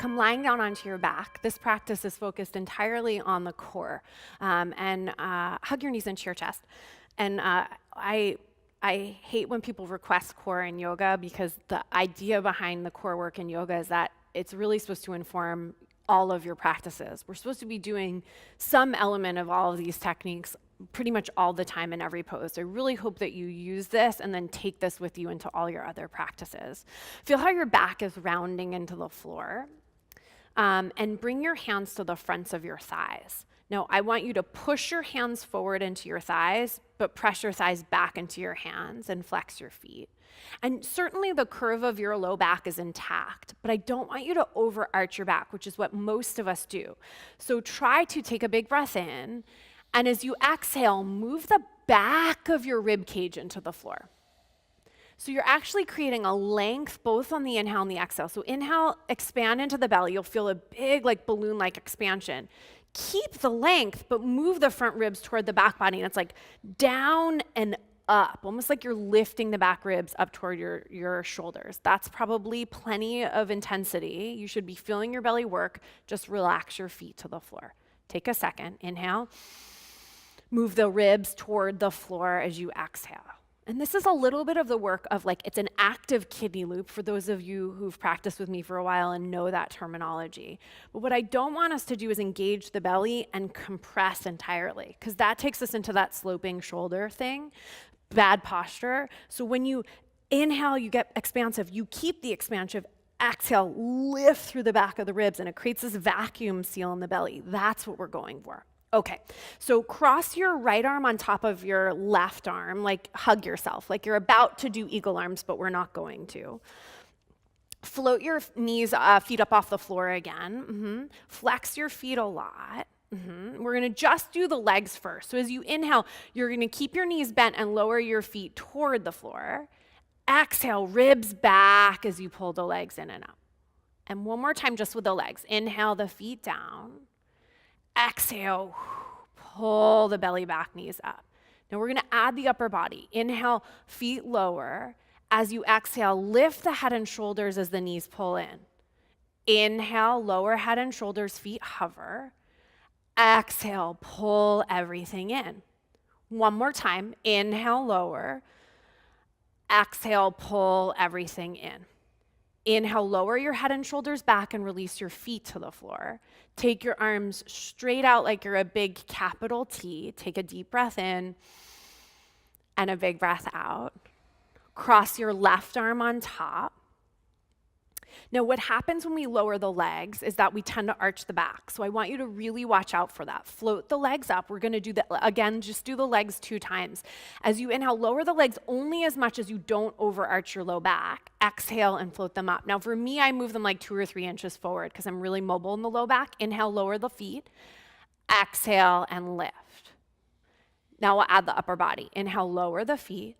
come lying down onto your back. This practice is focused entirely on the core. And hug your knees into your chest. And I hate when people request core in yoga, because the idea behind the core work in yoga is that it's really supposed to inform all of your practices. We're supposed to be doing some element of all of these techniques pretty much all the time in every pose. I really hope that you use this and then take this with you into all your other practices. Feel how your back is rounding into the floor, and bring your hands to the fronts of your thighs. Now, I want you to push your hands forward into your thighs, but press your thighs back into your hands and flex your feet. And certainly the curve of your low back is intact, but I don't want you to overarch your back, which is what most of us do. So try to take a big breath in, and as you exhale, move the back of your rib cage into the floor. So you're actually creating a length both on the inhale and the exhale. So inhale, expand into the belly. You'll feel a big, like balloon-like expansion. Keep the length, but move the front ribs toward the back body. And it's like down and up, almost like you're lifting the back ribs up toward your shoulders. That's probably plenty of intensity. You should be feeling your belly work. Just relax your feet to the floor. Take a second. Inhale. Move the ribs toward the floor as you exhale. And this is a little bit of the work of it's an active kidney loop for those of you who've practiced with me for a while and know that terminology. But what I don't want us to do is engage the belly and compress entirely, because that takes us into that sloping shoulder thing, bad posture. So when you inhale, you get expansive. You keep the expansive. Exhale, lift through the back of the ribs, and it creates this vacuum seal in the belly. That's what we're going for. Okay, so cross your right arm on top of your left arm, like hug yourself, like you're about to do eagle arms, but we're not going to. Float your knees, feet up off the floor again. Flex your feet a lot. We're gonna just do the legs first. So as you inhale, you're gonna keep your knees bent and lower your feet toward the floor. Exhale, ribs back as you pull the legs in and up. And one more time just with the legs. Inhale the feet down. Exhale, pull the belly back, knees up. Now we're gonna add the upper body. Inhale, feet lower. As you exhale, lift the head and shoulders as the knees pull in. Inhale, lower head and shoulders, feet hover. Exhale, pull everything in. One more time. Inhale, lower. Exhale, pull everything in. Inhale, lower your head and shoulders back and release your feet to the floor. Take your arms straight out like you're a big capital T. Take a deep breath in and a big breath out. Cross your left arm on top. Now, what happens when we lower the legs is that we tend to arch the back. So I want you to really watch out for that. Float the legs up. We're gonna do that again, just do the legs 2 times. As you inhale, lower the legs only as much as you don't overarch your low back. Exhale and float them up. Now for me, I move them like 2 or 3 inches forward because I'm really mobile in the low back. Inhale, lower the feet. Exhale and lift. Now we'll add the upper body. Inhale, lower the feet.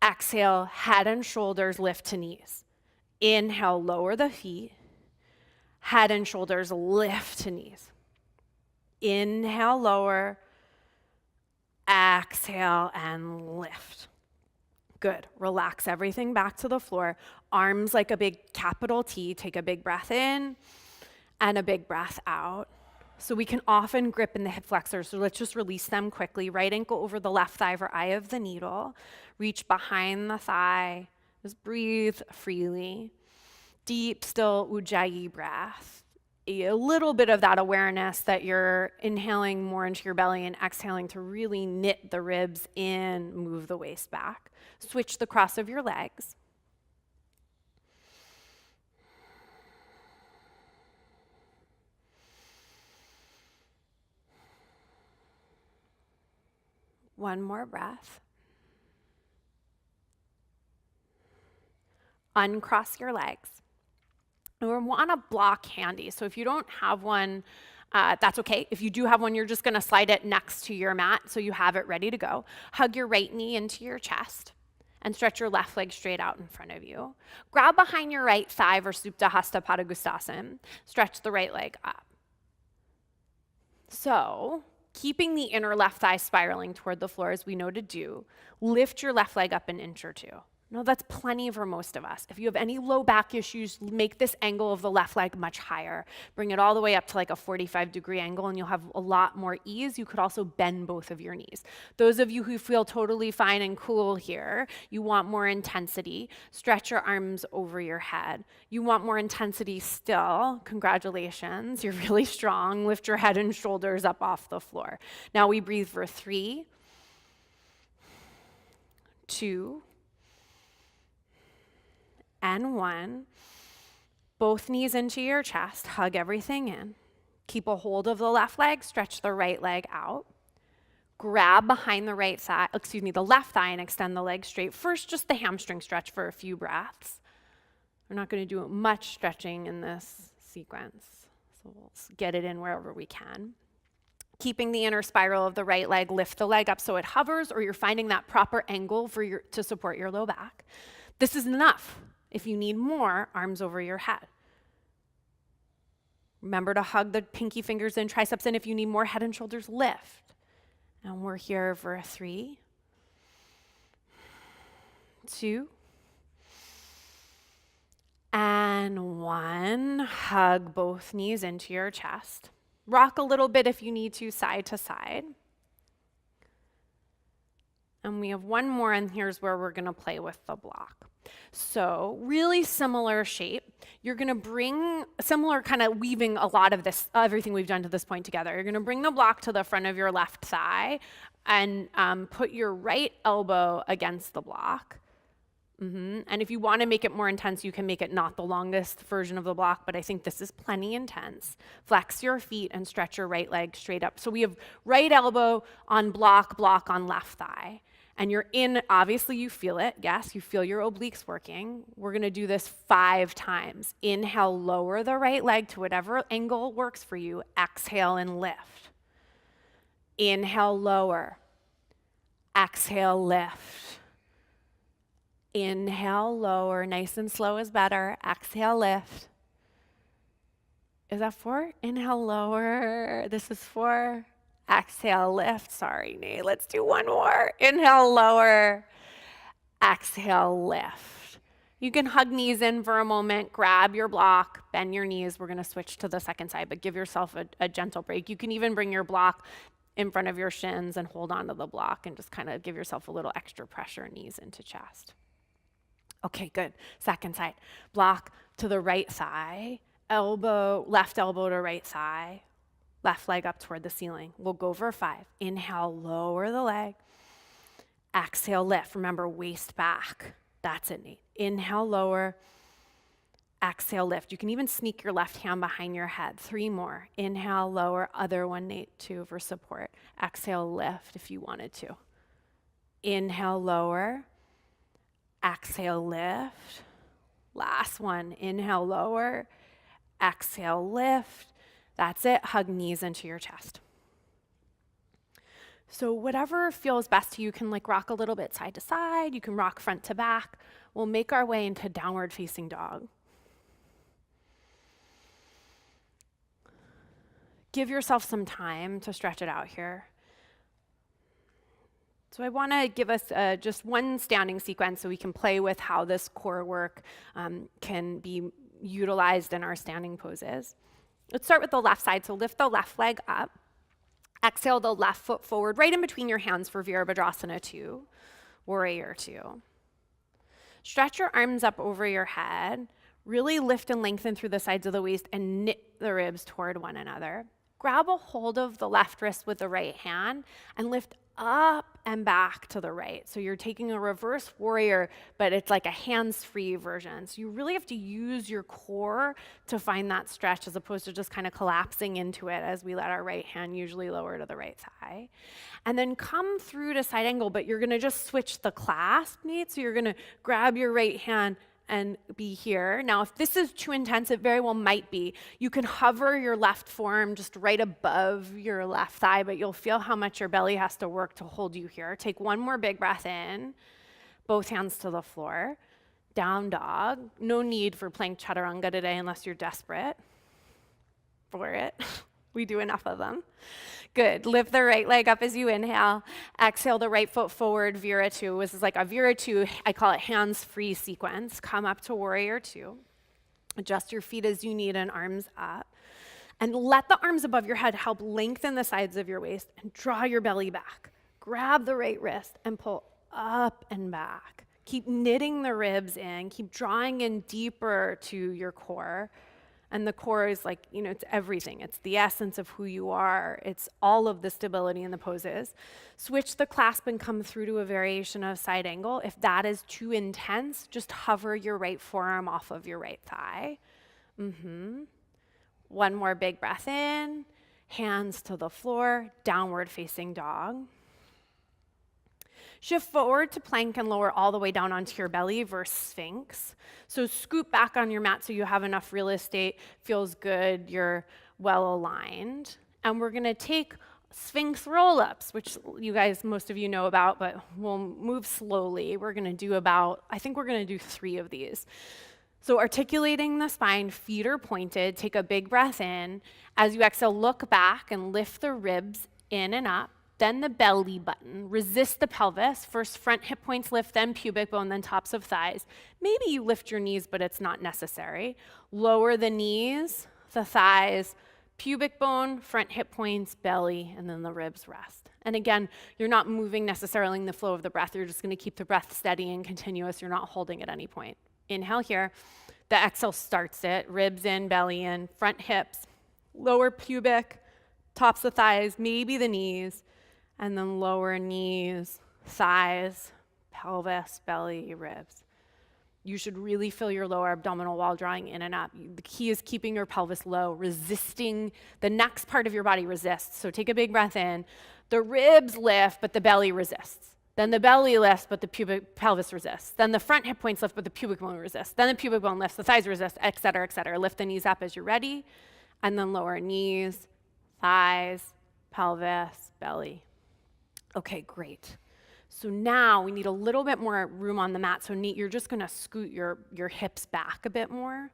Exhale, head and shoulders lift to knees. Inhale, lower the feet. Head and shoulders lift to knees. Inhale, lower. Exhale and lift. Good. Relax everything back to the floor. Arms like a big capital T. Take a big breath in and a big breath out. So we can often grip in the hip flexors. So let's just release them quickly. Right ankle over the left thigh for eye of the needle. Reach behind the thigh. Just breathe freely. Deep, still Ujjayi breath. A little bit of that awareness that you're inhaling more into your belly and exhaling to really knit the ribs in, move the waist back. Switch the cross of your legs. One more breath. Uncross your legs. And we want a block handy. So if you don't have one, that's okay. If you do have one, you're just gonna slide it next to your mat so you have it ready to go. Hug your right knee into your chest and stretch your left leg straight out in front of you. Grab behind your right thigh for Supta Hasta Padangusthasana. Stretch the right leg up. So keeping the inner left thigh spiraling toward the floor as we know to do, lift your left leg up an inch or two. No, that's plenty for most of us. If you have any low back issues, make this angle of the left leg much higher. Bring it all the way up to like a 45-degree angle and you'll have a lot more ease. You could also bend both of your knees. Those of you who feel totally fine and cool here, you want more intensity, stretch your arms over your head. You want more intensity still, congratulations, you're really strong. Lift your head and shoulders up off the floor. Now we breathe for 3, 2, and 1. Both knees into your chest, hug everything in. Keep a hold of the left leg, stretch the right leg out. Grab behind the the left thigh and extend the leg straight. First, just the hamstring stretch for a few breaths. We're not going to do much stretching in this sequence, so we'll get it in wherever we can. Keeping the inner spiral of the right leg, lift the leg up so it hovers, or you're finding that proper angle to support your low back. This is enough. If you need more, arms over your head. Remember to hug the pinky fingers and triceps in. If you need more, head and shoulders lift. And we're here for 3, 2, and 1. Hug both knees into your chest. Rock a little bit if you need to, side to side. And we have one more, and here's where we're going to play with the block. So really similar shape. You're going to bring similar kind of weaving a lot of this, everything we've done to this point together. You're going to bring the block to the front of your left thigh and put your right elbow against the block. And if you want to make it more intense, you can make it not the longest version of the block, but I think this is plenty intense. Flex your feet and stretch your right leg straight up. So we have right elbow on block, block on left thigh. And you're in, obviously you feel it. Yes, you feel your obliques working. We're going to do this 5 times. Inhale, lower the right leg to whatever angle works for you. Exhale and lift. Inhale, lower. Exhale, lift. Inhale, lower. Nice and slow is better. Exhale, lift. Is that 4? Inhale, lower. This is 4. Exhale, lift. Sorry, Nate. Let's do one more. Inhale, lower. Exhale, lift. You can hug knees in for a moment, grab your block, bend your knees. We're going to switch to the second side, but give yourself a gentle break. You can even bring your block in front of your shins and hold onto the block and just kind of give yourself a little extra pressure, knees into chest. Okay, good. Second side. Block to the right thigh, left elbow to right thigh. Left leg up toward the ceiling. We'll go for 5. Inhale, lower the leg. Exhale, lift. Remember, waist back. That's it, Nate. Inhale, lower. Exhale, lift. You can even sneak your left hand behind your head. 3 more. Inhale, lower. Other one, Nate, 2 for support. Exhale, lift if you wanted to. Inhale, lower. Exhale, lift. Last one. Inhale, lower. Exhale, lift. That's it. Hug knees into your chest. So whatever feels best to you, can like rock a little bit side to side. You can rock front to back. We'll make our way into downward facing dog. Give yourself some time to stretch it out here. So I want to give us just one standing sequence so we can play with how this core work can be utilized in our standing poses. Let's start with the left side. So lift the left leg up. Exhale the left foot forward, right in between your hands for Virabhadrasana 2, Warrior 2. Stretch your arms up over your head. Really lift and lengthen through the sides of the waist and knit the ribs toward one another. Grab a hold of the left wrist with the right hand and lift up and back to the right. So you're taking a reverse warrior, but it's like a hands-free version. So you really have to use your core to find that stretch as opposed to just kind of collapsing into it as we let our right hand usually lower to the right thigh. And then come through to side angle, but you're going to just switch the clasp, Nate. So you're going to grab your right hand and be here. Now, if this is too intense, it very well might be. You can hover your left forearm just right above your left thigh, but you'll feel how much your belly has to work to hold you here. Take one more big breath in, both hands to the floor. Down dog. No need for plank chaturanga today unless you're desperate for it. We do enough of them. Good. Lift the right leg up as you inhale. Exhale the right foot forward, Vira 2. This is like a Vira 2, I call it hands-free sequence. Come up to Warrior 2. Adjust your feet as you need and arms up. And let the arms above your head help lengthen the sides of your waist and draw your belly back. Grab the right wrist and pull up and back. Keep knitting the ribs in. Keep drawing in deeper to your core. And the core is like, it's everything. It's the essence of who you are. It's all of the stability in the poses. Switch the clasp and come through to a variation of side angle. If that is too intense, just hover your right forearm off of your right thigh. One more big breath in. Hands to the floor, downward facing dog. Shift forward to plank and lower all the way down onto your belly versus Sphinx. So scoot back on your mat so you have enough real estate, feels good, you're well aligned. And we're gonna take Sphinx roll-ups, which you guys, most of you know about, but we'll move slowly. I think we're gonna do 3 of these. So articulating the spine, feet are pointed, take a big breath in. As you exhale, look back and lift the ribs in and up. Then the belly button. Resist the pelvis. First front hip points lift, then pubic bone, then tops of thighs. Maybe you lift your knees, but it's not necessary. Lower the knees, the thighs, pubic bone, front hip points, belly, and then the ribs rest. And again, you're not moving necessarily in the flow of the breath. You're just going to keep the breath steady and continuous. You're not holding at any point. Inhale here. The exhale starts it. Ribs in, belly in, front hips, lower pubic, tops of thighs, maybe the knees, and then lower knees, thighs, pelvis, belly, ribs. You should really feel your lower abdominal wall drawing in and up. The key is keeping your pelvis low, resisting. The next part of your body resists. So take a big breath in. The ribs lift, but the belly resists. Then the belly lifts, but the pelvis resists. Then the front hip points lift, but the pubic bone resists. Then the pubic bone lifts, the thighs resist, et cetera, et cetera. Lift the knees up as you're ready. And then lower knees, thighs, pelvis, belly. Okay, great. So now we need a little bit more room on the mat. So Nate, you're just gonna scoot your hips back a bit more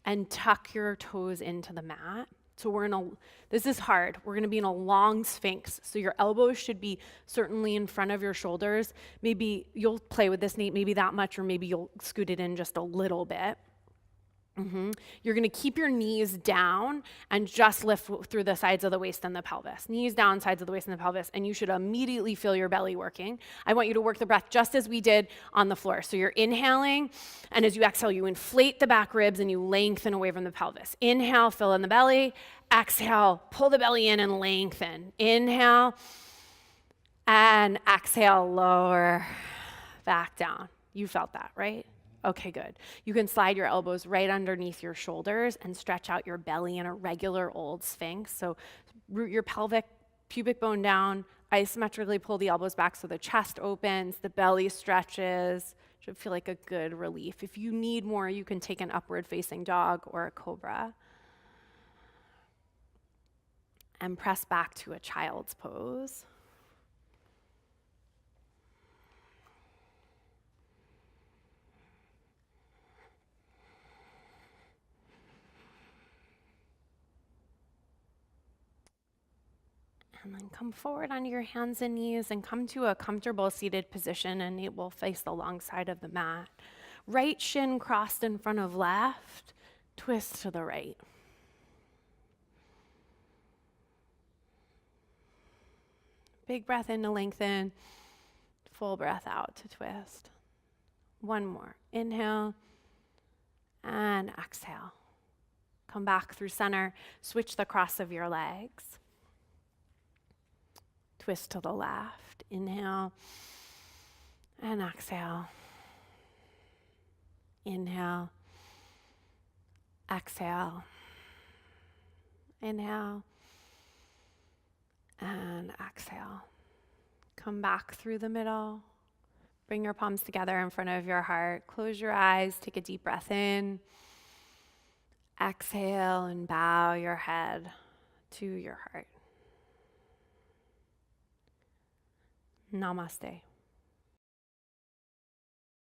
and tuck your toes into the mat. So this is hard. We're gonna be in a long Sphinx. So your elbows should be certainly in front of your shoulders. Maybe you'll play with this, Nate, maybe that much, or maybe you'll scoot it in just a little bit. You're gonna keep your knees down and just lift through the sides of the waist and the pelvis. Knees down, sides of the waist and the pelvis, and you should immediately feel your belly working. I want you to work the breath just as we did on the floor. So you're inhaling, and as you exhale, you inflate the back ribs and you lengthen away from the pelvis. Inhale, fill in the belly. Exhale, pull the belly in and lengthen. Inhale, and exhale, lower, back down. You felt that, right? Okay, good. You can slide your elbows right underneath your shoulders and stretch out your belly in a regular old Sphinx. So root your pubic bone down, isometrically pull the elbows back so the chest opens, the belly stretches. Should feel like a good relief. If you need more, you can take an upward facing dog or a cobra. And press back to a child's pose. And then come forward onto your hands and knees and come to a comfortable seated position, and it will face the long side of the mat. Right shin crossed in front of left, twist to the right. Big breath in to lengthen, full breath out to twist. One more. Inhale and exhale. Come back through center, switch the cross of your legs. Twist to the left. Inhale and exhale. Inhale. Exhale. Inhale and exhale. Come back through the middle. Bring your palms together in front of your heart. Close your eyes. Take a deep breath in. Exhale and bow your head to your heart. Namaste.